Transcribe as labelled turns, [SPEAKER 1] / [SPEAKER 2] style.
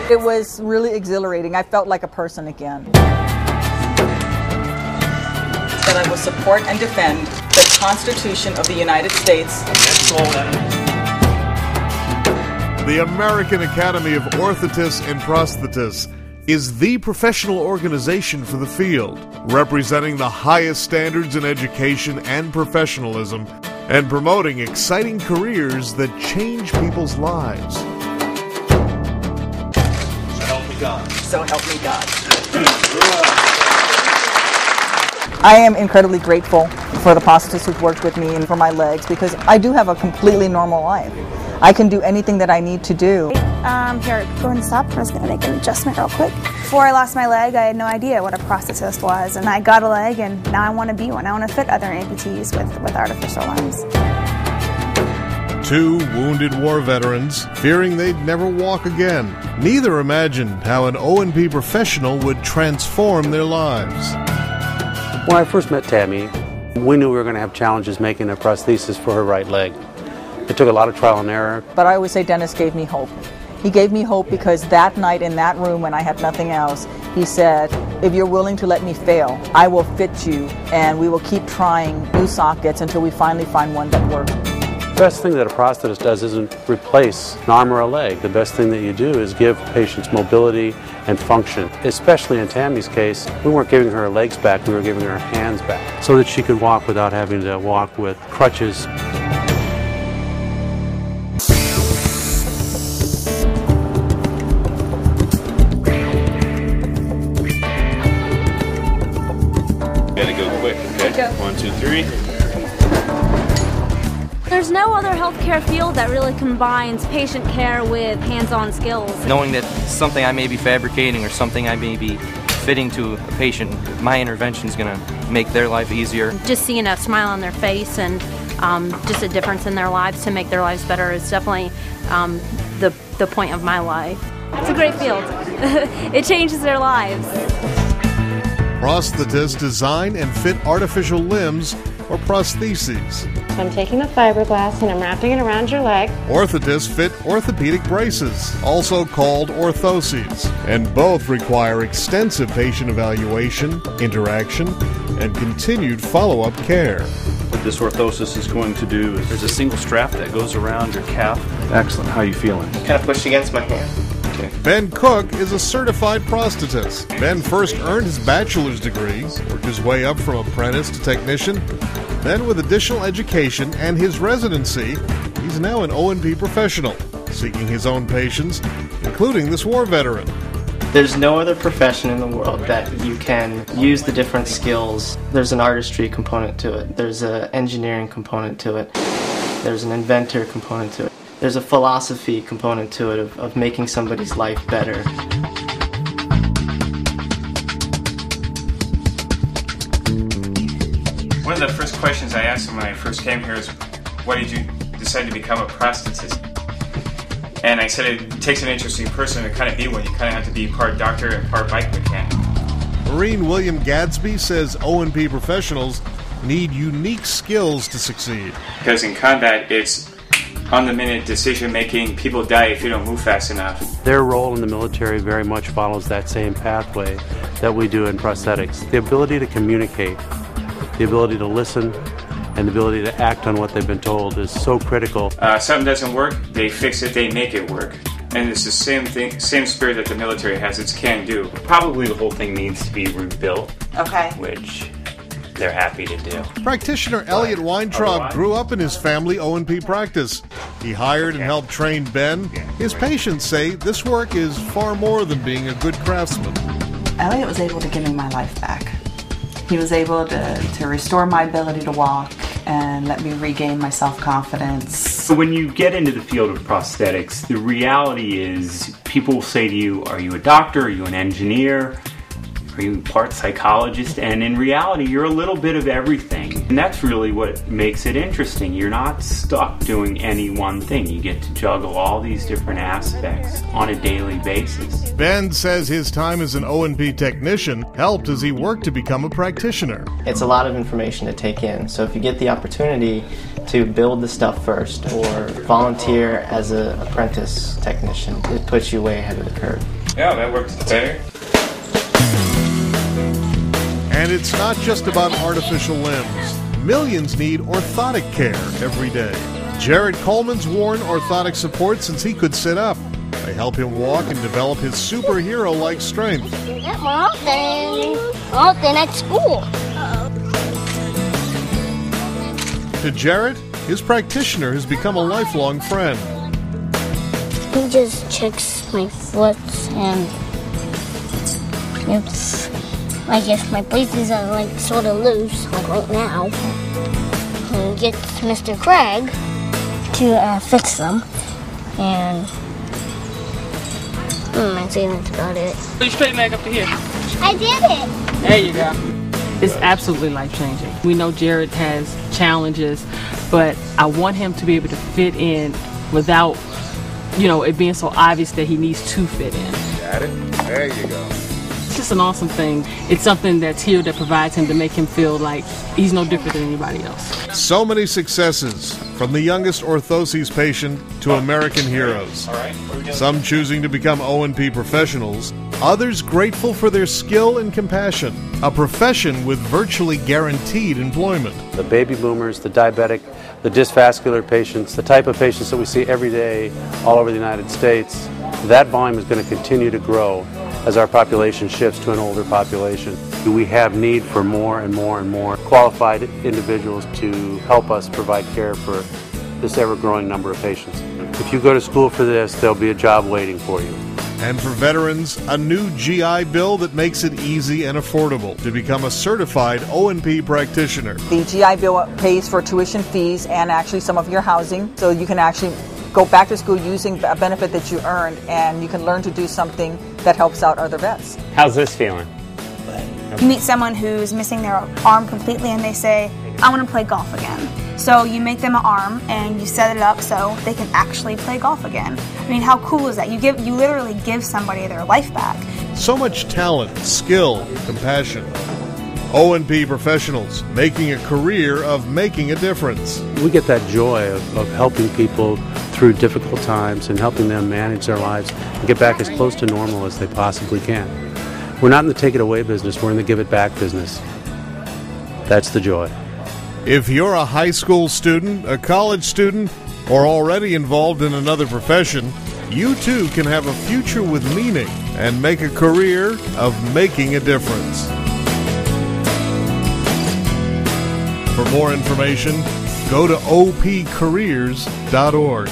[SPEAKER 1] It was really exhilarating. I felt like a person again. That I will support and defend the Constitution of the United States.
[SPEAKER 2] The American Academy of Orthotics and Prosthetics is the professional organization for the field, representing the highest standards in education and professionalism, and promoting exciting careers that change people's lives.
[SPEAKER 3] So help me God.
[SPEAKER 1] So help me God. I am incredibly grateful for the prosthetists who've worked with me and for my legs, because I do have a completely normal life. I can do anything that I need to do.
[SPEAKER 4] Here, go and stop. I'm just going to make an adjustment real quick. Before I lost my leg, I had no idea what a prosthetist was, and I got a leg, and now I want to be one. I want to fit other amputees with artificial limbs.
[SPEAKER 2] 2 wounded war veterans, fearing they'd never walk again. Neither imagined how an O&P professional would transform their lives.
[SPEAKER 5] When I first met Tammy, we knew we were going to have challenges making a prosthesis for her right leg. It took a lot of trial and error.
[SPEAKER 1] But I always say Dennis gave me hope. He gave me hope because that night in that room when I had nothing else, he said, if you're willing to let me fail, I will fit you, and we will keep trying new sockets until we finally find one that works.
[SPEAKER 5] The best thing that a prosthetist does isn't replace an arm or a leg. The best thing that you do is give patients mobility and function. Especially in Tammy's case, we weren't giving her legs back, we were giving her hands back so that she could walk without having to walk with crutches.
[SPEAKER 3] Gotta go quick, okay? 1, 2, 3.
[SPEAKER 6] There's no other healthcare field that really combines patient care with hands-on skills.
[SPEAKER 7] Knowing that something I may be fabricating or something I may be fitting to a patient, my intervention is going to make their life easier.
[SPEAKER 6] Just seeing a smile on their face and just a difference in their lives to make their lives better is definitely the point of my life. It's a great field. It changes their lives.
[SPEAKER 2] Prosthetists design and fit artificial limbs or prostheses.
[SPEAKER 8] So I'm taking the fiberglass and I'm wrapping it around your leg.
[SPEAKER 2] Orthotists fit orthopedic braces, also called orthoses, and both require extensive patient evaluation, interaction, and continued follow-up care.
[SPEAKER 3] What this orthosis is going to do is there's a single strap that goes around your calf. Excellent. How are you feeling?
[SPEAKER 9] Kind of pushed against my hand.
[SPEAKER 3] Okay.
[SPEAKER 2] Ben Cook is a certified prosthetist. Ben first earned his bachelor's degree, worked his way up from apprentice to technician. Then with additional education and his residency, he's now an O&P professional, seeking his own patients, including this war veteran.
[SPEAKER 9] There's no other profession in the world that you can use the different skills. There's an artistry component to it. There's an engineering component to it. There's an inventor component to it. There's a philosophy component to it of making somebody's life better.
[SPEAKER 10] One of the first questions I asked him when I first came here is, why did you decide to become a prosthetist? And I said it takes an interesting person to kind of be one. You kind of have to be part doctor and part bike mechanic.
[SPEAKER 2] Marine William Gadsby says O&P professionals need unique skills to succeed.
[SPEAKER 10] Because in combat, it's on-the-minute decision-making. People die if you don't move fast enough.
[SPEAKER 5] Their role in the military very much follows that same pathway that we do in prosthetics. The ability to communicate, the ability to listen, and the ability to act on what they've been told is so critical.
[SPEAKER 10] Something doesn't work, they fix it, they make it work. And it's the same thing, same spirit that the military has. It's can-do.
[SPEAKER 11] Probably the whole thing needs to be rebuilt.
[SPEAKER 1] Okay.
[SPEAKER 11] Which they're happy to do.
[SPEAKER 2] Practitioner Elliot Weintraub grew up in his family O&P practice. He hired and helped train Ben. His patients say this work is far more than being a good craftsman.
[SPEAKER 12] Elliot was able to give me my life back. He was able to restore my ability to walk and let me regain my self-confidence.
[SPEAKER 11] So when you get into the field of prosthetics, the reality is people will say to you, are you a doctor? Are you an engineer? Are you part psychologist? And in reality, you're a little bit of everything. And that's really what makes it interesting. You're not stuck doing any one thing. You get to juggle all these different aspects on a daily basis.
[SPEAKER 2] Ben says his time as an O&P technician helped as he worked to become a practitioner.
[SPEAKER 9] It's a lot of information to take in, so if you get the opportunity to build the stuff first or volunteer as an apprentice technician. It puts you way ahead of the curve.
[SPEAKER 10] Yeah, that works better.
[SPEAKER 2] And it's not just about artificial limbs. Millions need orthotic care every day. Jared Coleman's worn orthotic support since he could sit up. They help him walk and develop his superhero-like strength.
[SPEAKER 13] That more often at school.
[SPEAKER 2] To Jared, his practitioner has become a lifelong friend.
[SPEAKER 13] He just checks my foot and it's like if my braces are like sort of loose, like right now, he gets Mr. Craig to fix them, and I think that's about it.
[SPEAKER 14] You straight back up to here.
[SPEAKER 13] I did it.
[SPEAKER 14] There you go. It's absolutely life-changing. We know Jared has challenges, but I want him to be able to fit in without, it being so obvious that he needs to fit in.
[SPEAKER 15] Got it? There you go.
[SPEAKER 14] It's just an awesome thing. It's something that's here that provides him to make him feel like he's no different than anybody else.
[SPEAKER 2] So many successes, from the youngest orthoses patient to American heroes. Some choosing to become O&P professionals, others grateful for their skill and compassion. A profession with virtually guaranteed employment.
[SPEAKER 5] The baby boomers, the diabetic, the dysvascular patients, the type of patients that we see every day all over the United States, that volume is going to continue to grow as our population shifts to an older population. We have need for more and more and more qualified individuals to help us provide care for this ever-growing number of patients. If you go to school for this, there'll be a job waiting for you.
[SPEAKER 2] And for veterans, a new GI Bill that makes it easy and affordable to become a certified O&P practitioner.
[SPEAKER 1] The GI Bill pays for tuition fees and actually some of your housing, so you can actually go back to school using a benefit that you earned, and you can learn to do something that helps out other vets.
[SPEAKER 11] How's this feeling?
[SPEAKER 4] You meet someone who's missing their arm completely and they say, I want to play golf again. So you make them an arm and you set it up so they can actually play golf again. I mean, how cool is that? You literally give somebody their life back.
[SPEAKER 2] So much talent, skill, compassion. O&P professionals making a career of making a difference.
[SPEAKER 5] We get that joy of helping people through difficult times and helping them manage their lives and get back as close to normal as they possibly can. We're not in the take-it-away business, we're in the give-it-back business. That's the joy.
[SPEAKER 2] If you're a high school student, a college student, or already involved in another profession, you too can have a future with meaning and make a career of making a difference. For more information, go to opcareers.org.